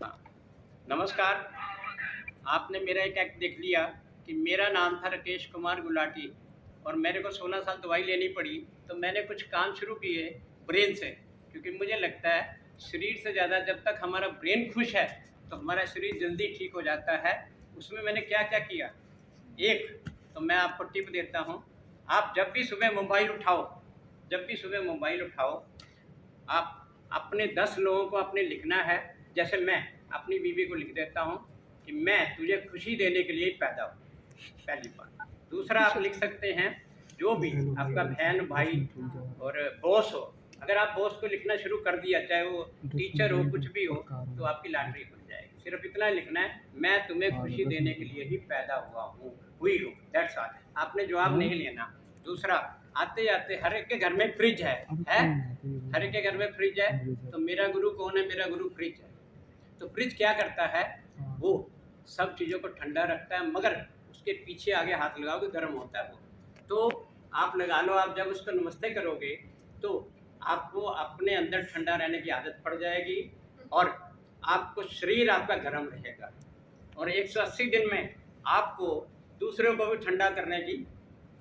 हाँ, नमस्कार। आपने मेरा एक एक्ट देख लिया कि मेरा नाम था राकेश कुमार गुलाटी और मेरे को 16 साल दवाई लेनी पड़ी, तो मैंने कुछ काम शुरू किए ब्रेन से, क्योंकि मुझे लगता है शरीर से ज़्यादा जब तक हमारा ब्रेन खुश है, तो हमारा शरीर जल्दी ठीक हो जाता है। उसमें मैंने क्या-क्या किया, एक तो मैं आपको टिप देता हूँ, आप जब भी सुबह मोबाइल उठाओ, आप अपने 10 लोगों को आपने लिखना है। जैसे मैं अपनी बीवी को लिख देता हूँ कि मैं तुझे खुशी देने के लिए पैदा हूँ, पहली बात। दूसरा आप लिख सकते हैं जो भी आपका बहन भाई और बॉस हो, अगर आप बॉस को लिखना शुरू कर दिया, चाहे वो टीचर हो कुछ भी हो, तो आपकी लॉटरी खुल जाएगी। सिर्फ इतना लिखना है, मैं तुम्हें खुशी देने के लिए ही पैदा हुई हूँ, दैट्स ऑल। आपने जवाब नहीं लेना। दूसरा, आते आते हर एक के घर में फ्रिज है? हर एक के घर में फ्रिज है। तो मेरा गुरु कौन है? मेरा गुरु फ्रिज है। तो फ्रिज क्या करता है? वो सब चीज़ों को ठंडा रखता है, मगर उसके पीछे आगे हाथ लगाओगे गर्म होता है वो। तो आप लगा लो, आप जब उसको नमस्ते करोगे तो आपको अपने अंदर ठंडा रहने की आदत पड़ जाएगी और आपको शरीर आपका गर्म रहेगा और 180 दिन में आपको दूसरों को भी ठंडा करने की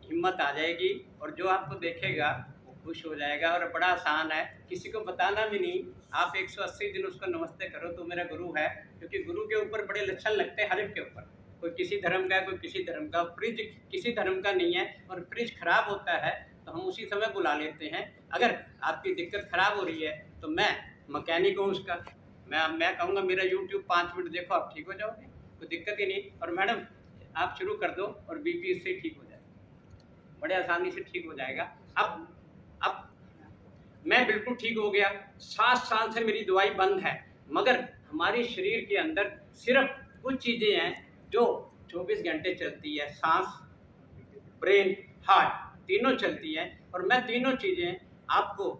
हिम्मत आ जाएगी और जो आपको देखेगा वो खुश हो जाएगा। और बड़ा आसान है, किसी को बताना भी नहीं। आप 180 दिन उसको नमस्ते करो तो मेरा गुरु है, क्योंकि गुरु के ऊपर बड़े लक्षण लगते हैं हर एक के ऊपर। कोई किसी धर्म का है, कोई किसी धर्म का। फ्रिज किसी धर्म का नहीं है और फ्रिज खराब होता है तो हम उसी समय बुला लेते हैं। अगर आपकी दिक्कत खराब हो रही है तो मैं मकैनिक हूँ उसका। मैं कहूँगा मेरा यूट्यूब 5 मिनट देखो, आप ठीक हो जाओगे, कोई दिक्कत ही नहीं। और मैडम आप शुरू कर दो और बीपी इससे ठीक हो जाए, बड़े आसानी से ठीक हो जाएगा। अब मैं बिल्कुल ठीक हो गया। 7 साल से मेरी दवाई बंद है, मगर हमारे शरीर के अंदर सिर्फ कुछ चीज़ें हैं जो 24 घंटे चलती है। सांस, ब्रेन, हार्ट, तीनों चलती हैं और मैं तीनों चीज़ें आपको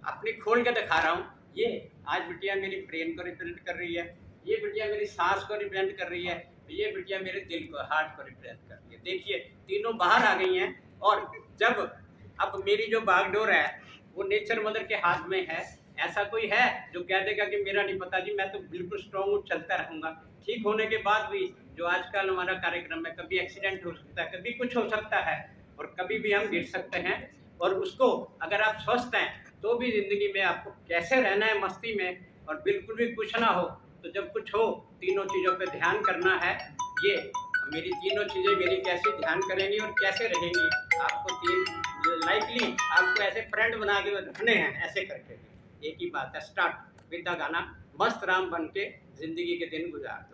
अपनी खोल के दिखा रहा हूँ। ये आज बिटिया मेरी ब्रेन को रिप्रेजेंट कर रही है, ये बिटिया मेरी सांस को रिप्रेजेंट कर रही है, ये बिटिया मेरे दिल को, हार्ट को रिप्रेजेंट कर रही है। देखिए तीनों बाहर आ गई हैं और जब अब मेरी जो बागडोर है वो नेचर मदर के हाथ में है। ऐसा कोई है जो कह देगा कि मेरा नहीं पता जी, मैं तो बिल्कुल स्ट्रॉन्ग हूँ, चलता रहूँगा। ठीक होने के बाद भी जो आजकल हमारा कार्यक्रम है, कभी एक्सीडेंट हो सकता है, कभी कुछ हो सकता है और कभी भी हम गिर सकते हैं। और उसको अगर आप स्वस्थ हैं तो भी ज़िंदगी में आपको कैसे रहना है मस्ती में और बिल्कुल भी कुछ ना हो। तो जब कुछ हो, तीनों चीज़ों पे ध्यान करना है। ये मेरी तीनों चीज़ें मेरी कैसे ध्यान करेंगी और कैसे रहेंगी, आपको तीन लाइकली आपको ऐसे फ्रेंड बना के रखने हैं, ऐसे करके। एक ही बात है, स्टार्ट विद द गाना मस्त राम बन के ज़िंदगी के दिन गुजार दो।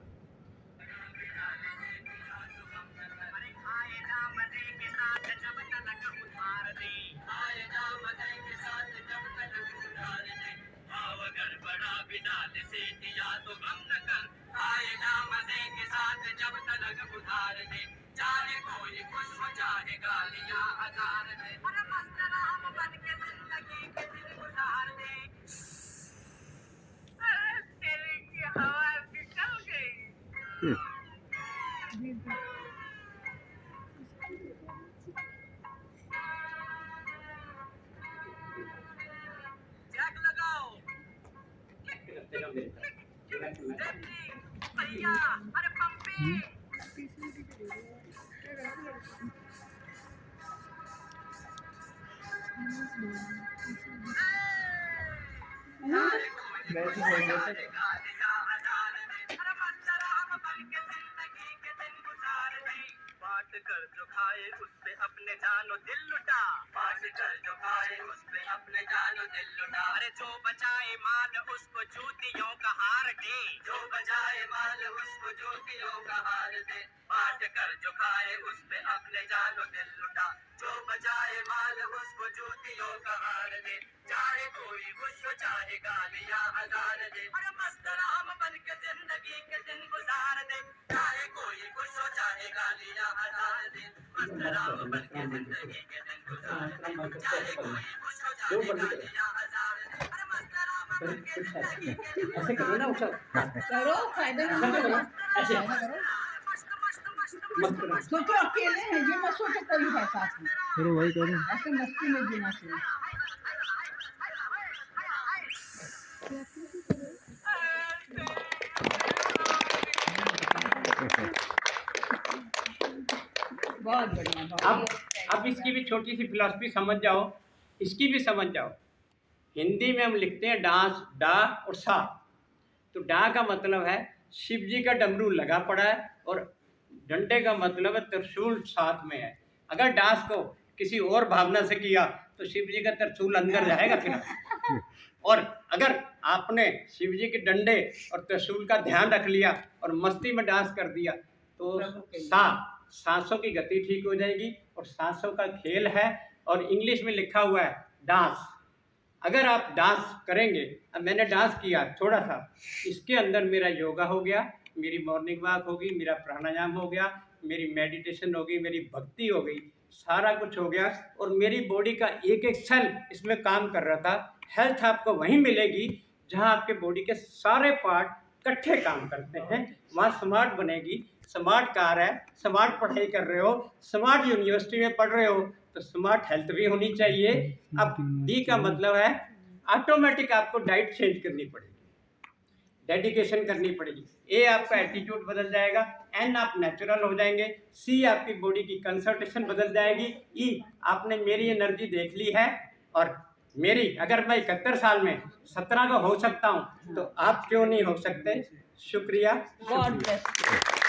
बात कर जो खाए उस पे अपने जानो दिल लुटा, बात कर जो खाए उस पे अपने जानो दिल लुटा। अरे जो बचाए माल उसको जूतियों का हार दे, जो बचाए माल उसको जूतियों का हार दे। बात कर जो खाए उस पे अपने जानो दिल लुटा, जो बचाए माल उसको जूतियों का हार दे। चाहे कोई खुश हो चाहे गालियां हजार दे, अरे मस्त राम बन के जिंदगी के दिन गुजार दे। चाहे कोई खुश हो चाहे गालियां हजार दे, मस्त राम बन के जिंदगी के दिन गुजार दे। चाहे कोई खुश हो चाहे गालियां हजार दे, अरे मस्त राम बन के जिंदगी के दिन ऐसे करो ना, उठा करो, फायदा ऐसा नहीं करो, ऐसे फायदा करो। मस्त मस्त मस्त मस्त करो। सोचो अकेले हैं, ये मत सोचो कोई है साथ में। करो भाई करो। ऐसे मस्ती में जीना चाहिए। बहुत बढ़िया, बहुत अब इसकी भी छोटी सी फिलॉसफी समझ जाओ, इसकी भी समझ जाओ। हिंदी में हम लिखते हैं डांस, डा और सा। तो डा का मतलब है शिव जी का डमरू लगा पड़ा है और डंडे का मतलब है त्रिशूल साथ में है। अगर डांस को किसी और भावना से किया तो शिव जी का त्रिशूल अंदर जाएगा फिर। और अगर आपने शिव जी के डंडे और त्रिशूल का ध्यान रख लिया और मस्ती में डांस कर दिया तो प्रभु के लिए। सांसों की गति ठीक हो जाएगी और सांसों का खेल है। और इंग्लिश में लिखा हुआ है डांस। अगर आप डांस करेंगे, अब मैंने डांस किया थोड़ा सा, इसके अंदर मेरा योगा हो गया, मेरी मॉर्निंग वॉक होगी, मेरा प्राणायाम हो गया, मेरी मेडिटेशन होगी, मेरी भक्ति हो गई, सारा कुछ हो गया और मेरी बॉडी का एक एक सेल इसमें काम कर रहा था। हेल्थ आपको वहीं मिलेगी जहां आपके बॉडी के सारे पार्ट इकट्ठे काम करते हैं, वहाँ स्मार्ट बनेगी। स्मार्ट कार है, स्मार्ट पढ़ाई कर रहे हो, स्मार्ट यूनिवर्सिटी में पढ़ रहे हो तो स्मार्ट हेल्थ भी होनी चाहिए। अब डी का मतलब है ऑटोमेटिक आपको डाइट चेंज करनी पड़ेगी, डेडिकेशन करनी पड़ेगी। ए आपका एटीट्यूड बदल जाएगा, एन आप नेचुरल हो जाएंगे, सी आपकी बॉडी की कंसंट्रेशन बदल जाएगी, ई आपने मेरी एनर्जी देख ली है और मेरी अगर मैं 71 साल में 17 का हो सकता हूँ तो आप क्यों नहीं हो सकते। शुक्रिया। God bless.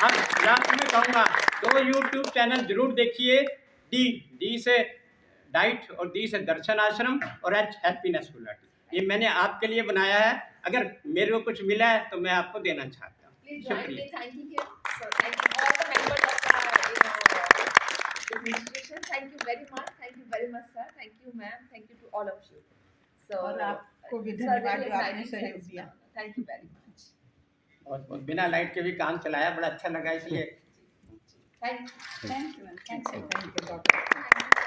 अब लास्ट में कहूँगा 2 यूट्यूब चैनल जरूर देखिए, डी से डाइट और डी से दर्शन आश्रम और एच हैप्पीनेस गुलाटी। ये मैंने आपके लिए बनाया है, अगर मेरे को कुछ मिला है तो मैं आपको देना चाहता हूँ। Please join शुक्रिया। me thanking him. So thanking all the members of this institution. Thank you very much. Thank you very much, sir. Thank you, ma'am. Thank you to all of you. So और आपको भी it's धन्यवाद really जो आपने exciting सहयोग things. दिया। Thank you very much. और बिना लाइट के भी काम चलाया, बड़ा अच्छा लगा इसलिए। Thank you. Thank you doctor. Thank you.